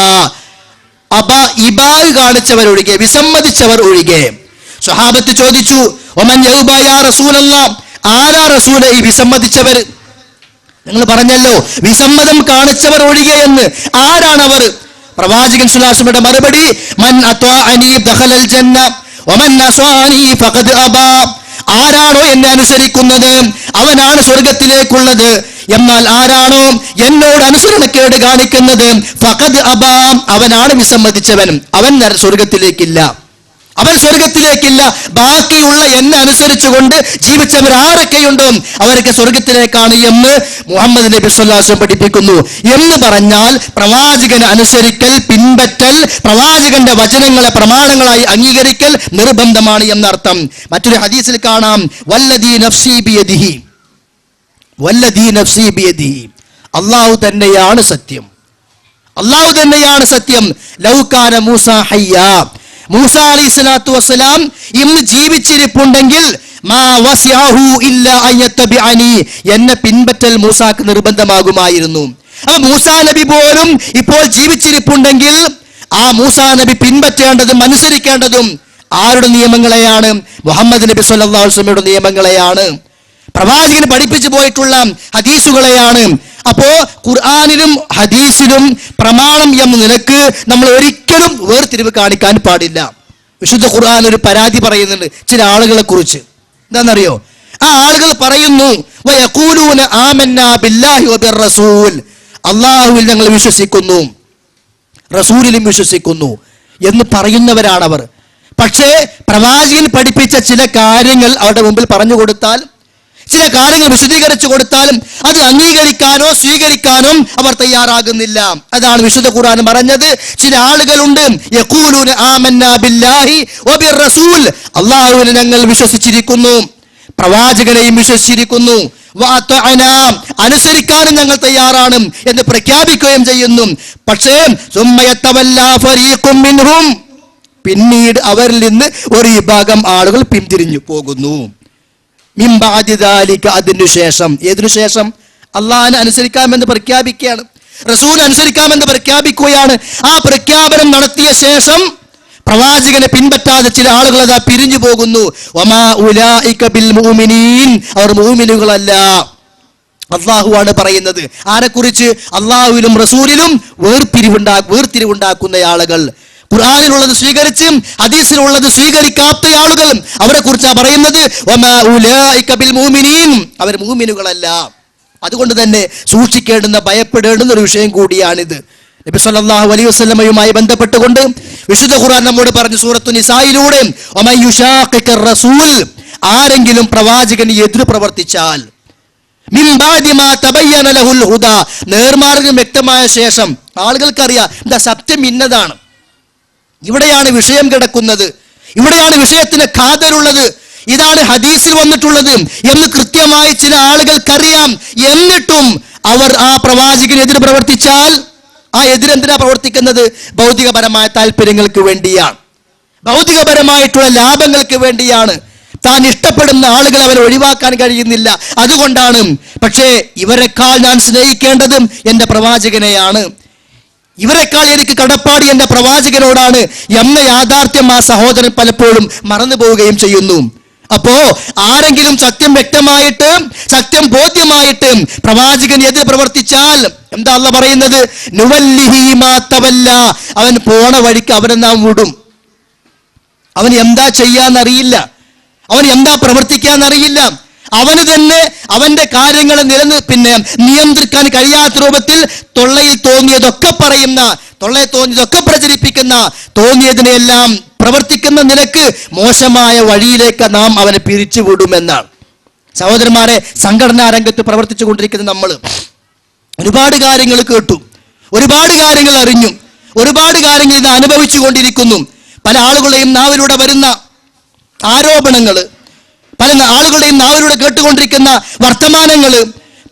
ഇബാ കാണിച്ചവരൊഴികെ, വിസമ്മതിച്ചവർ ഒഴികെ. സ്വഹാബത്ത് ചോദിച്ചു, ഒമൻ യൗബാ യാ റസൂലല്ലാഹ്, ആരാ റസൂലേ ഈ വിസമ്മതിച്ചവർ? നിങ്ങൾ പറഞ്ഞല്ലോ വിസമ്മതം കാണിച്ചവർ ഒഴികെ എന്ന്. ആരാണവർ? പ്രവാചകൻ സ്വല്ലല്ലാഹു അലൈഹി വസല്ലം മറുപടി, മൻ അത്വഅനി ദഖലൽ ജന്ന വമൻ അസ്വാനി ഫഖദ് അബാ, ആരാണോ എന്നെ അനുസരിക്കുന്നത് അവനാണ് സ്വർഗത്തിലേക്കുള്ളത്. എന്നാൽ ആരാണോ എന്നോട് അനുസരണക്കേട് കാണിക്കുന്നത് ഫഖദ് അബാ, അവനാണ് വിസമ്മതിച്ചവൻ, അവൻ സ്വർഗത്തിലേക്കില്ല. അവൻ സ്വർഗത്തിലേക്കില്ല. ബാക്കിയുള്ള എന്നെ അനുസരിച്ചുകൊണ്ട് ജീവിച്ചവർ ആരൊക്കെയുണ്ടോ അവരൊക്കെ സ്വർഗത്തിലേക്കാണ് എന്ന് മുഹമ്മദ് നബി സ്വല്ലല്ലാഹു അലൈഹി വസല്ലം പഠിപ്പിക്കുന്നു. എന്ന് പറഞ്ഞാൽ പ്രവാചകനെ അനുസരിക്കൽ, പിൻപറ്റൽ, പ്രവാചകന്റെ വചനങ്ങളെ പ്രമാണങ്ങളായി അംഗീകരിക്കൽ നിർബന്ധമാണ് എന്നർത്ഥം. മറ്റൊരു ഹദീസിൽ കാണാം, വല്ലദീ നഫ്സി ബിയദിഹി, വല്ലദീ നഫ്സി ബിയദിഹി, അല്ലാഹു തന്നെയാണ് സത്യം, അല്ലാഹു തന്നെയാണ് സത്യം. ലൗകാന മൂസ ഹയ്യാ, മൂസ അലൈഹിസ്സലാത്തു വസ്സലാം ഇന്ന് ജീവിച്ചിരിപ്പുണ്ടെങ്കിൽ മാ വസിഅഹു ഇല്ലാ അയ്യത്തബിഅനി, എന്നെ പിൻപറ്റൽ മൂസാക്ക് നിർബന്ധമാകുമായിരുന്നു. അപ്പൊ മൂസാ നബി പോലും ഇപ്പോൾ ജീവിച്ചിരിപ്പുണ്ടെങ്കിൽ ആ മൂസാ നബി പിൻപറ്റേണ്ടതും അനുസരിക്കേണ്ടതും ആരുടെ നിയമങ്ങളെയാണ്? മുഹമ്മദ് നബി സ്വല്ലല്ലാഹു അലൈഹി വസല്ലമയുടെ നിയമങ്ങളെയാണ്, പ്രവാചകൻ പഠിപ്പിച്ചു പോയിട്ടുള്ള ഹദീസുകളെയാണ്. അപ്പോ ഖുർആനിലും ഹദീസിലും പ്രമാണം എന്ന നിലക്ക് നമ്മൾ ഒരിക്കലും വേർതിരിവ് കാണിക്കാൻ പാടില്ല. വിശുദ്ധ ഖുർആൻ ഒരു പരാതി പറയുന്നുണ്ട് ചില ആളുകളെ കുറിച്ച്. എന്താണെന്നറിയോ? ആ ആളുകൾ പറയുന്നു, വയഖൂലൂന ആമന്നാ ബില്ലാഹി വബിർറസൂൽ, അല്ലാഹുവിൽ ഞങ്ങൾ വിശ്വസിക്കുന്നു, റസൂലിലും വിശ്വസിക്കുന്നു എന്ന് പറയുന്നവരാണവർ. പക്ഷേ പ്രവാചകൻ പഠിപ്പിച്ച ചില കാര്യങ്ങൾ അവരുടെ മുമ്പിൽ പറഞ്ഞു കൊടുത്താൽ, ചില കാര്യങ്ങൾ വിശദീകരിച്ചു കൊടുത്താലും അത് അംഗീകരിക്കാനോ സ്വീകരിക്കാനോ അവർ തയ്യാറാകുന്നില്ല. അതാണ് വിശുദ്ധ ഖുർആൻ പറഞ്ഞത്, ചില ആളുകളുണ്ട് യഖൂലൂന ആമന്നാ ബില്ലാഹി വബിർറസൂൽ, അല്ലാഹുവിനെ ഞങ്ങൾ വിശ്വസിച്ചിരിക്കുന്നു, പ്രവാചകനെയും വിശ്വസിച്ചിരിക്കുന്നു, വഅതഅനാ, അനുസരിക്കാനും ഞങ്ങൾ തയ്യാറാണ് എന്ന് പ്രഖ്യാപിക്കുകയും ചെയ്യുന്നു. പക്ഷേ സുമ്മയതവല്ലാ ഫരീഖും മിൻഹും, പിന്നീട് അവരിൽ നിന്ന് ഒരു വിഭാഗം ആളുകൾ പിന്തിരിഞ്ഞു പോകുന്നു. അതിനുശേഷം, ഏതിനു ശേഷം? അള്ളാഹിനെ അനുസരിക്കാമെന്ന് പ്രഖ്യാപിക്കുകയാണ്, റസൂൽ അനുസരിക്കാമെന്ന് പ്രഖ്യാപിക്കുകയാണ്. ആ പ്രഖ്യാപനം നടത്തിയ ശേഷം പ്രവാചകനെ പിൻപറ്റാതെ ചില ആളുകൾ അതാ പിരിഞ്ഞു പോകുന്നു. വമാ ഉലൈക ബിൽ മുഅ്മിനീൻ, അവർ മുഅ്മിനുകളല്ല. അള്ളാഹുവാണ് പറയുന്നത്. ആരെക്കുറിച്ച്? അള്ളാഹുവിലും റസൂലിലും വേർതിരിവുണ്ടാക്കുന്ന ആളുകൾ. ഖുർആനിലുള്ളത് സ്വീകരിച്ചും ഹദീസിലുള്ളത് സ്വീകരിക്കാത്ത ആളുകൾ, അവരെ കുറിച്ചാണ് പറയുന്നത്. വമാ ഉലൈക ബിൽ മുഅ്മിനീൻ, അവർ മുഅ്മിനുകളല്ല. അതുകൊണ്ട് തന്നെ സൂക്ഷിക്കേണ്ടുന്ന, ഭയപ്പെടേണ്ടുന്ന ഒരു വിഷയം കൂടിയാണിത്. നബി സല്ലല്ലാഹു അലൈഹി വസല്ലമയുമായി ബന്ധപ്പെട്ടുകൊണ്ട് വിശുദ്ധ ഖുർആൻ നമ്മോട് പറഞ്ഞു സൂറത്തു നിസായിലൂടെ, വമൻ യുശാഖിഖിർ റസൂൽ, ആരെങ്കിലും പ്രവാചകന് എതിര് പ്രവർത്തിച്ചാൽ, മിൻ ബഅദി മാ തബയ്യന ലഹുൽ ഹുദാ, നേർമാർഗ്ഗം വ്യക്തമായ ശേഷം, ആളുകൾക്കറിയാം എന്താ സത്യം ഇന്നതാണ്, ഇവിടെയാണ് വിഷയം കിടക്കുന്നത്, ഇവിടെയാണ് വിഷയത്തിന് ഖാദറുള്ളത്, ഇതാണ് ഹദീസിൽ വന്നിട്ടുള്ളത് എന്ന് കൃത്യമായി ചില ആളുകൾക്കറിയാം. എന്നിട്ടും അവർ ആ പ്രവാചകനെതിരെ പ്രവർത്തിച്ചാൽ, ആ എതിരെന്തിനാ പ്രവർത്തിക്കുന്നത്? ഭൗതികപരമായ താല്പര്യങ്ങൾക്ക് വേണ്ടിയാണ്, ഭൗതികപരമായിട്ടുള്ള ലാഭങ്ങൾക്ക് വേണ്ടിയാണ്. താൻ ഇഷ്ടപ്പെടുന്ന ആളുകൾ അവരെ ഒഴിവാക്കാൻ കഴിയുന്നില്ല, അതുകൊണ്ടാണ്. പക്ഷേ ഇവരെക്കാൾ ഞാൻ സ്നേഹിക്കേണ്ടതും എൻ്റെ പ്രവാചകനെയാണ്, ഇവരെക്കാൾ എനിക്ക് കടപ്പാട് എൻ്റെ പ്രവാചകനോടാണ് എന്ന യാഥാർത്ഥ്യം ആ സഹോദരൻ പലപ്പോഴും മറന്നു പോവുകയും ചെയ്യുന്നു. അപ്പോ ആരെങ്കിലും സത്യം വ്യക്തമായിട്ട്, സത്യം ബോധ്യമായിട്ട് പ്രവാചകൻ എതിരെ പ്രവർത്തിച്ചാൽ എന്താ അല്ലാഹു പറയുന്നത്? നുവല്ലിഹി മാ തവല്ല, അവൻ പോണ വഴിക്ക് അവനെ നാം വിടും. അവൻ എന്താ ചെയ്യാന്നറിയില്ല, അവൻ എന്താ പ്രവർത്തിക്കാന്നറിയില്ല. അവന് തന്നെ അവന്റെ കാര്യങ്ങളെ നിയന്ത്രിക്കാൻ കഴിയാത്ത രൂപത്തിൽ തൊള്ളയിൽ തോന്നിയതൊക്കെ പറയുന്ന, തൊള്ളയിൽ തോന്നിയതൊക്കെ പ്രചരിപ്പിക്കുന്ന, തോന്നിയതിനെല്ലാം പ്രവർത്തിക്കുന്ന നിലക്ക് മോശമായ വഴിയിലേക്ക് നാം അവനെ പിരിച്ചുവിടുമെന്നാണ്. സഹോദരന്മാരെ, സംഘടനാ രംഗത്ത് പ്രവർത്തിച്ചു കൊണ്ടിരിക്കുന്ന നമ്മൾ ഒരുപാട് കാര്യങ്ങൾ കേട്ടു, ഒരുപാട് കാര്യങ്ങൾ അറിഞ്ഞു, ഒരുപാട് കാര്യങ്ങൾ ഇത് അനുഭവിച്ചു കൊണ്ടിരിക്കുന്നു. പല ആളുകളുടെയും നാവിലൂടെ വരുന്ന ആരോപണങ്ങൾ, പല ആളുകളുടെയും നാവിലൂടെ കേട്ടുകൊണ്ടിരിക്കുന്ന വർത്തമാനങ്ങൾ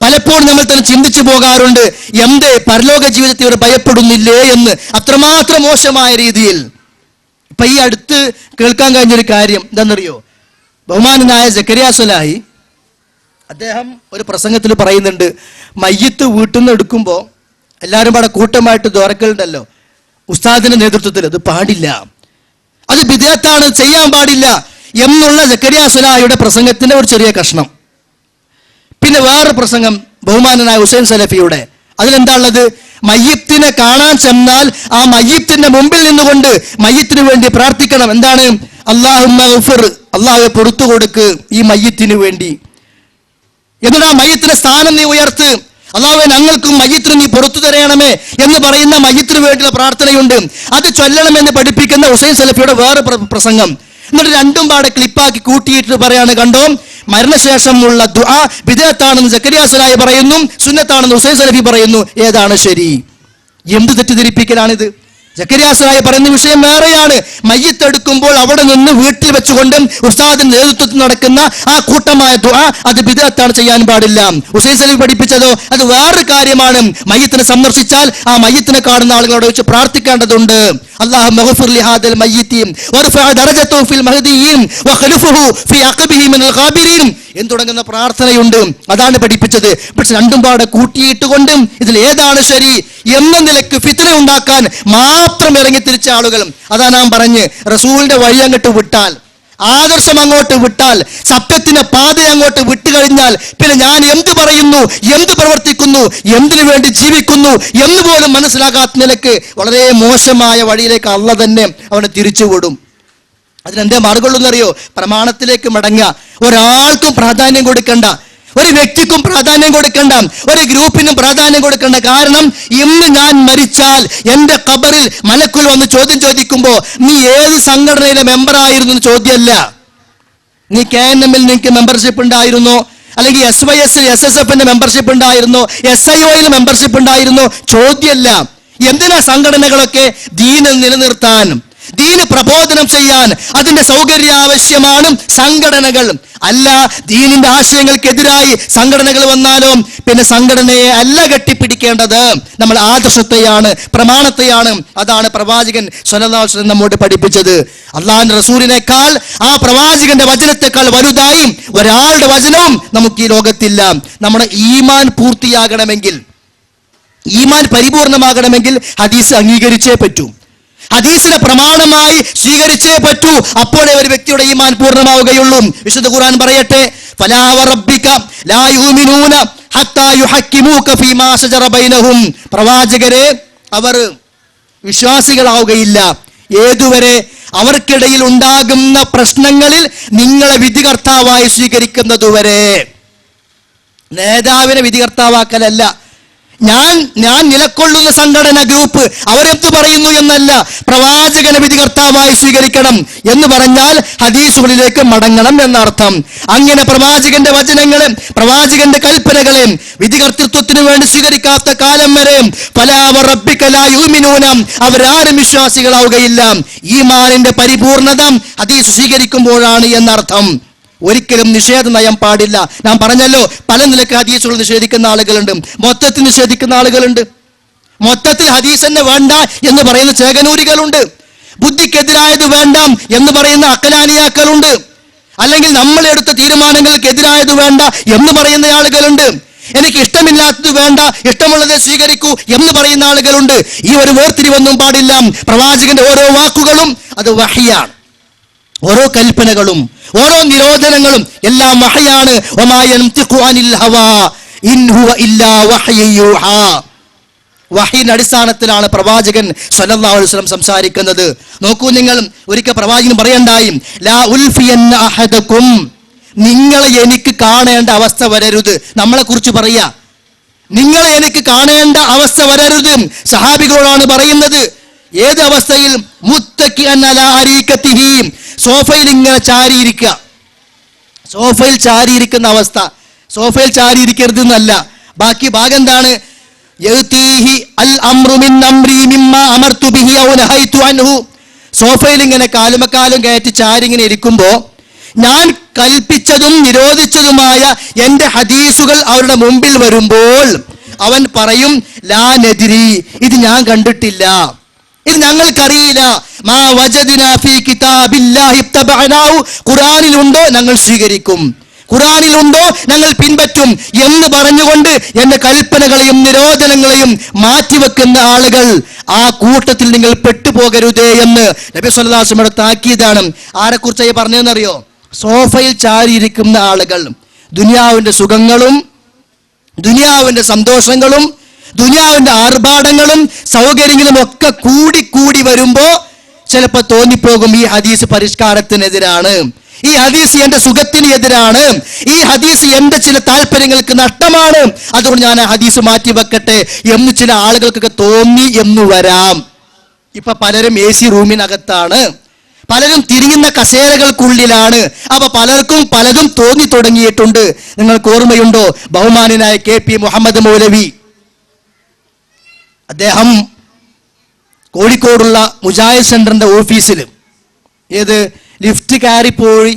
പലപ്പോഴും നമ്മൾ തന്നെ ചിന്തിച്ചു പോകാറുണ്ട്, എന്തേ പരലോക ജീവിതത്തെ ഇവർ ഭയപ്പെടുന്നില്ലേ എന്ന്. അത്രമാത്രം മോശമായ രീതിയിൽ. ഇപ്പൊ ഈ അടുത്ത് കേൾക്കാൻ കഴിഞ്ഞൊരു കാര്യം എന്താണെന്നറിയോ? ബഹുമാനനായ സക്കരിയ സ്വലാഹി അദ്ദേഹം ഒരു പ്രസംഗത്തിൽ പറയുന്നുണ്ട്, മയ്യത്ത് വീട്ടിൽ നിന്ന് എടുക്കുമ്പോൾ എല്ലാവരും അവിടെ കൂട്ടമായിട്ട് ദുആക്കലുണ്ടല്ലോ ഉസ്താദിന്റെ നേതൃത്വത്തിൽ, അത് പാടില്ല, അത് ബിദ്അത്താണ്, ചെയ്യാൻ പാടില്ല എന്നുള്ള സക്കരിയ സ്വലാഹിയുടെ പ്രസംഗത്തിന്റെ ഒരു ചെറിയ കഷ്ണം. പിന്നെ വേറൊരു പ്രസംഗം ബഹുമാനനായ ഹുസൈൻ സലഫിയുടെ, അതിലെന്താ ഉള്ളത്? മയ്യത്തിനെ കാണാൻ ചെന്നാൽ ആ മയ്യത്തിന്റെ മുമ്പിൽ നിന്നുകൊണ്ട് മയ്യത്തിന് വേണ്ടി പ്രാർത്ഥിക്കണം. എന്താണ്? അല്ലാഹുമ്മ ഗഫിർ, അല്ലാഹുവേ പുറത്തു കൊടുക്ക് ഈ മയ്യത്തിന് വേണ്ടി, എന്നിട്ട് ആ മയ്യത്തിന്റെ സ്ഥാനം നീ ഉയർത്ത്, അല്ലാഹുവേ ഞങ്ങൾക്കും മയ്യിത്തിന് നീ പുറത്തു തരണമേ എന്ന് പറയുന്ന മയ്യിത്തിന് വേണ്ടിയുള്ള പ്രാർത്ഥനയുണ്ട്. അത് ചൊല്ലണമെന്ന് പഠിപ്പിക്കുന്ന ഹുസൈൻ സലഫിയുടെ വേറെ പ്രസംഗം. എന്നിട്ട് രണ്ടും പാടെ ക്ലിപ്പാക്കി കൂട്ടിയിട്ട് പറയാണ്, കണ്ടോ മരണശേഷമുള്ള ദുആ ബിദ്അത്താണെന്ന് സക്കരിയ സലാഹി പറയുന്നു, സുന്നത്താണെന്ന് ഹുസൈൻ സലഫി പറയുന്നു. ഏതാണ് ശരി? എന്ത് തെറ്റിദ്ധരിപ്പിക്കലാണിത്? സക്കരിയ സലാഹി പറയുന്ന വിഷയം വേറെയാണ്. മയ്യിത്ത് എടുക്കുമ്പോൾ അവിടെ നിന്ന് വീട്ടിൽ വെച്ചുകൊണ്ട് ഉസ്താദിന്റെ നേതൃത്വത്തിൽ നടക്കുന്ന ആ കൂട്ടമായ ദുആ അത് ബിദ്അത്താണ്, ചെയ്യാൻ പാടില്ല. ഹുസൈൻ സലഫി പഠിപ്പിച്ചതോ അത് വേറൊരു കാര്യമാണ്. മയ്യിത്തിനെ സന്ദർശിച്ചാൽ ആ മയ്യിത്തിനെ കാണുന്ന ആളുകളോട് വെച്ച് പ്രാർത്ഥിക്കേണ്ടതുണ്ട്. അല്ലാഹുമ്മ ഗ്ഫിർ ലിഹാദൽ മയ്യിത്തി വർഫഅ ദറജതഹു ഫിൽ മഹ്ദിയീൻ വഖ്ലിഫുഹു ഫി അഖബിഹി മിനൽ ഗാബിരീൻ എന്ന് തുടങ്ങുന്ന പ്രാർത്ഥനയുണ്ട്. അതാണ് പഠിപ്പിച്ചത്. പക്ഷെ രണ്ടും പാടെ കൂട്ടിയിട്ടുകൊണ്ടും ഇതിൽ ഏതാണ് ശരി എന്ന നിലക്ക് ഫിത്ന ഉണ്ടാക്കാൻ മാത്രം ഇറങ്ങി തിരിച്ച ആളുകൾ. അതാ നാം പറഞ്ഞ് റസൂലിന്റെ വഴി അങ്ങോട്ട് വിട്ടാൽ, ആദർശം അങ്ങോട്ട് വിട്ടാൽ, സത്യത്തിന്റെ പാത അങ്ങോട്ട് വിട്ടുകഴിഞ്ഞാൽ പിന്നെ ഞാൻ എന്ത് പറയുന്നു, എന്ത് പ്രവർത്തിക്കുന്നു, എന്തിനു വേണ്ടി ജീവിക്കുന്നു എന്ന് പോലും മനസ്സിലാകാത്ത നിലക്ക് വളരെ മോശമായ വഴിയിലേക്ക് അള്ളാഹ് തന്നെ അവനെ തിരിച്ചുവിടും. അതിനെന്തേ മാർഗമുള്ളെന്നറിയോ? പ്രമാണത്തിലേക്ക് മടങ്ങുക. ഒരാൾക്കും പ്രാധാന്യം കൊടുക്കണ്ട, ഒരു വ്യക്തിക്കും പ്രാധാന്യം കൊടുക്കണ്ട, ഒരു ഗ്രൂപ്പിനും പ്രാധാന്യം കൊടുക്കണ്ട. കാരണം ഇന്ന് ഞാൻ മരിച്ചാൽ എൻ്റെ ഖബറിൽ മലക്കുൽ വന്ന് ചോദ്യം ചോദിക്കുമ്പോൾ നീ ഏത് സംഘടനയിലെ മെമ്പറായിരുന്നു എന്ന് ചോദ്യമല്ല. നീ KNM-ൽ നിനക്ക് മെമ്പർഷിപ്പ് ഉണ്ടായിരുന്നോ, അല്ലെങ്കിൽ SYS SSF-ന്റെ മെമ്പർഷിപ്പ് ഉണ്ടായിരുന്നോ, SIO-യിൽ മെമ്പർഷിപ്പ് ഉണ്ടായിരുന്നോ, ചോദ്യമല്ല. എന്തിനാ സംഘടനകളൊക്കെ? ദീനിൽ നിലനിർത്താൻ, ദീന് പ്രബോധനം ചെയ്യാൻ, അതിന്റെ സൗകര്യ ആവശ്യമാണ് സംഘടനകൾ. അല്ല ദീനിന്റെ ആശയങ്ങൾക്കെതിരായി സംഘടനകൾ വന്നാലോ പിന്നെ സംഘടനയെ അല്ല കെട്ടിപ്പിടിക്കേണ്ടത്, നമ്മൾ ആദർശത്തെയാണ്, പ്രമാണത്തെയാണ്. അതാണ് പ്രവാചകൻ സ്വല്ലല്ലാഹു അലൈഹി വസല്ലം നമ്മോട് പഠിപ്പിച്ചത്. അള്ളാഹുവിന്റെ റസൂലിനേക്കാൾ, ആ പ്രവാചകന്റെ വചനത്തെക്കാൾ വലുതായി ഒരാളുടെ വചനവും നമുക്ക് ഈ ലോകത്തില്ല. നമ്മുടെ ഈമാൻ പൂർത്തിയാകണമെങ്കിൽ, ഈമാൻ പരിപൂർണമാകണമെങ്കിൽ ഹദീസ് അംഗീകരിച്ചേ പറ്റൂ, ഹദീസിനെ പ്രമാണമായി സ്വീകരിച്ചേ പറ്റൂ. അപ്പോഴേ ഒരു വ്യക്തിയുടെ ഈമാൻ പൂർണ്ണമാവുകയുള്ളൂ. വിശുദ്ധ ഖുർആൻ പറയട്ടെ, ഫലാ വറബ്ബിക ലാ യുമിനൂന ഹത്താ യുഹക്കിമൂക ഫീമാ ശജറ ബൈനഹും. പ്രവാചകരെ, അവർ വിശ്വാസികളാവുകയില്ല ഏതുവരെ അവർക്കിടയിൽ ഉണ്ടാകുന്ന പ്രശ്നങ്ങളിൽ നിങ്ങളെ വിധികർത്താവായി സ്വീകരിക്കുന്നതുവരെ. നേതാവിനെ വിധികർത്താവാക്കലല്ല, ഞാൻ നിലകൊള്ളുന്ന സംഘടന, ഗ്രൂപ്പ് അവരെന്ത് പറയുന്നു എന്നല്ല, പ്രവാചകനെ വിധികർത്താവായി സ്വീകരിക്കണം എന്ന് പറഞ്ഞാൽ ഹദീസുകളിലേക്ക് മടങ്ങണം എന്നർത്ഥം. അങ്ങനെ പ്രവാചകന്റെ വചനങ്ങളെ, പ്രവാചകന്റെ കൽപ്പനകളെ വിധികർത്തൃത്വത്തിന് വേണ്ടി സ്വീകരിക്കാത്ത കാലം വരെ ഫലാ വറബ്ബിക ലാ യുമിനൂന, അവരാരും വിശ്വാസികളാവുകയില്ല. ഈമാനിന്റെ പരിപൂർണത ഹദീസ് സ്വീകരിക്കുമ്പോഴാണ് എന്നർത്ഥം. ഒരിക്കലും നിഷേധ നയം പാടില്ല. ഞാൻ പറഞ്ഞല്ലോ, പല നിലക്ക് ഹദീസുകൾ നിഷേധിക്കുന്ന ആളുകളുണ്ട്, മൊത്തത്തിൽ നിഷേധിക്കുന്ന ആളുകളുണ്ട്. മൊത്തത്തിൽ ഹദീസ് തന്നെ വേണ്ട എന്ന് പറയുന്ന ചേകനൂരികളുണ്ട്, ബുദ്ധിക്കെതിരായത് വേണ്ട എന്ന് പറയുന്ന അക്കലാനിയാക്കളുണ്ട്, അല്ലെങ്കിൽ നമ്മളെടുത്ത തീരുമാനങ്ങൾക്കെതിരായത് വേണ്ട എന്ന് പറയുന്ന ആളുകളുണ്ട്, എനിക്ക് ഇഷ്ടമില്ലാത്തത് വേണ്ട, ഇഷ്ടമുള്ളത് സ്വീകരിക്കൂ എന്ന് പറയുന്ന ആളുകളുണ്ട്. ഈ ഒരു വേർതിരിവൊന്നും പാടില്ല. പ്രവാചകന്റെ ഓരോ വാക്കുകളും അത് വഹ്യാണ്, ഓരോ കൽപ്പനകളും ഓരോ നിരോധനങ്ങളും എല്ലാം വഹ്യാണ്. വമാ യൻതിഖു അനിൽ ഹവാ ഇൻ ഹുവ ഇല്ലാ വഹ്യു യൂഹാ. വഹ്യിന്റെ അടിസ്ഥാനത്തിലാണ് പ്രവാചകൻ സ്വല്ലല്ലാഹു അലൈഹി വസല്ലം സംസാരിക്കുന്നത്. നോക്കൂ, നിങ്ങൾ ഒരിക്കൽ പ്രവാചകൻ പറയണ്ടായി, ലാ ഉൽഫിയന്ന അഹദകും, നിങ്ങളെ എനിക്ക് കാണേണ്ട അവസ്ഥ വരരുത്. നമ്മളെ കുറിച്ച് പറയാ, നിങ്ങളെ എനിക്ക് കാണേണ്ട അവസ്ഥ വരരുത്. സഹാബികളോടാണ് പറയുന്നത്. ഏത് അവസ്ഥയിൽ? മുത്തക്കിഅൻ അലാ അരീകതിഹി, സോഫയിൽ ഇങ്ങനെ ചാരിയിരിക്കുക, സോഫയിൽ ചാരിയിരിക്കുന്ന അവസ്ഥ. സോഫയിൽ ചാരിയിരിക്കരുത് എന്നല്ല, ബാക്കി ഭാഗം എന്താണ്? യഅ്തീഹി അൽ അംറു മിൻ അംരി മിമ്മാ അമർതു ബിഹി ഔ നഹൈതു അൻഹു. സോഫയിൽ ഇങ്ങനെ കാലുമക്കാലും കയറ്റി ചാരി ഇങ്ങനെ ഇരിക്കുമ്പോൾ ഞാൻ കൽപ്പിച്ചതും നിരോധിച്ചതുമായ എൻ്റെ ഹദീസുകൾ അവരുടെ മുമ്പിൽ വരുമ്പോൾ അവൻ പറയും, ലാ നദ്രി, ഇത് ഞാൻ കണ്ടിട്ടില്ല, ഇത് ഞങ്ങൾക്കറിയില്ല. മാ വജദ്നാ ഫീ കിതാബില്ലാഹി ഇത്തബഅനാഹു, ഖുർആനിലുണ്ടോ ഞങ്ങൾ സ്വീകരിക്കും, ഖുർആനിലുണ്ടോ ഞങ്ങൾ പിൻപറ്റും എന്ന് പറഞ്ഞുകൊണ്ട് എൻ്റെ കൽപ്പനകളെയും നിരോധനങ്ങളെയും മാറ്റിവെക്കുന്ന ആളുകൾ, ആ കൂട്ടത്തിൽ നിങ്ങൾ പെട്ടുപോകരുതേ എന്ന് നബി സല്ലല്ലാഹു അലൈഹി വസല്ലം താക്കീതാണ്. ആരെക്കുറിച്ചായി പറഞ്ഞതെന്നറിയോ? സോഫയിൽ ചാരിയിരിക്കുന്ന ആളുകൾ ദുനിയാവിൻ്റെ സുഖങ്ങളും ദുനിയാവിൻ്റെ സന്തോഷങ്ങളും ദുനിയാവിൻ്റെ ആർഭാടങ്ങളും സൗകര്യങ്ങളും ഒക്കെ കൂടി കൂടി വരുമ്പോൾ ചിലപ്പോൾ തോന്നിപ്പോകും ഈ ഹദീസ് പരിഷ്കാരത്തിനെതിരാണ്, ഈ ഹദീസ് എന്റെ സുഖത്തിന് എതിരാണ്, ഈ ഹദീസ് എന്റെ ചില താല്പര്യങ്ങൾക്ക് നഷ്ടമാണ്, അതുകൊണ്ട് ഞാൻ ആ ഹദീസ് മാറ്റി വെക്കട്ടെ എന്ന് ചില ആളുകൾക്കൊക്കെ തോന്നി എന്ന് വരാം. ഇപ്പൊ പലരും AC റൂമിനകത്താണ്, പലരും തിരിയുന്ന കസേരകൾക്കുള്ളിലാണ്. അപ്പൊ പലർക്കും പലതും തോന്നി തുടങ്ങിയിട്ടുണ്ട്. നിങ്ങൾക്ക് ഓർമ്മയുണ്ടോ ബഹുമാനനായ KP മുഹമ്മദ് മൗലവി? അദ്ദേഹം കോഴിക്കോടുള്ള മുജാഹിദ് സെന്ററിന്റെ ഓഫീസിൽ ഏത് ലിഫ്റ്റ് കയറിപ്പോയി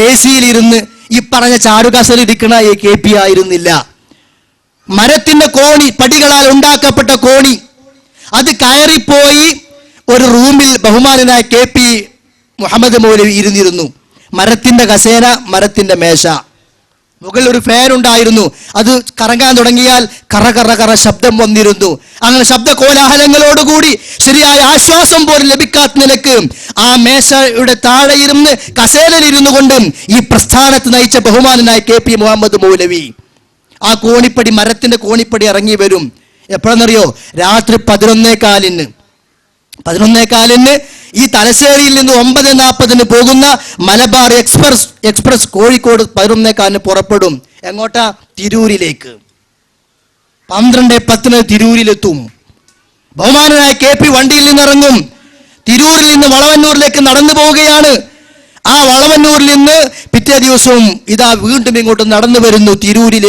AC-യിലിരുന്ന് ഈ പറഞ്ഞ ചാരുകസൽ ഇരിക്കണ KP ആയിരുന്നില്ല. മരത്തിന്റെ കോണി, പടികളാൽ ഉണ്ടാക്കപ്പെട്ട കോണി, അത് കയറിപ്പോയി ഒരു റൂമിൽ ബഹുമാനനായ KP മുഹമ്മദ് മൗലവി ഇരുന്നിരുന്നു. മരത്തിന്റെ കസേര, മരത്തിന്റെ മേശ, മുകളിൽ ഒരു ഫാൻ ഉണ്ടായിരുന്നു. അത് കറങ്ങാൻ തുടങ്ങിയാൽ കറ കറ കറ ശബ്ദം വന്നിരുന്നു. അങ്ങനെ ശബ്ദ കോലാഹലങ്ങളോടുകൂടി ശരിയായ ആശ്വാസം പോലും ലഭിക്കാത്ത നിലക്ക് ആ മേശയുടെ താഴെ ഇരുന്ന് കസേരയിലിരുന്നു കൊണ്ട് ഈ പ്രസ്ഥാനത്ത് നയിച്ച ബഹുമാനനായ KP മുഹമ്മദ് മൗലവി ആ കോണിപ്പടി, മരത്തിന്റെ കോണിപ്പടി ഇറങ്ങി വരും. എപ്പോഴെന്നറിയോ? രാത്രി 11:15 ഈ തലശ്ശേരിയിൽ നിന്ന് 9:40 പോകുന്ന മലബാർ എക്സ്പ്രസ് കോഴിക്കോട് 11:15 പുറപ്പെടും. എങ്ങോട്ടാ? തിരൂരിലേക്ക്. 12:10 തിരൂരിലെത്തും. ബഹുമാനനായ KP വണ്ടിയിൽ നിന്നിറങ്ങും. തിരൂരിൽ നിന്ന് വളവന്നൂരിലേക്ക് നടന്നു പോവുകയാണ്. ആ വളവന്നൂരിൽ നിന്ന് പിറ്റേ ദിവസവും ഇതാ വീണ്ടും ഇങ്ങോട്ട് നടന്നു വരുന്നു തിരൂരിലേക്ക്.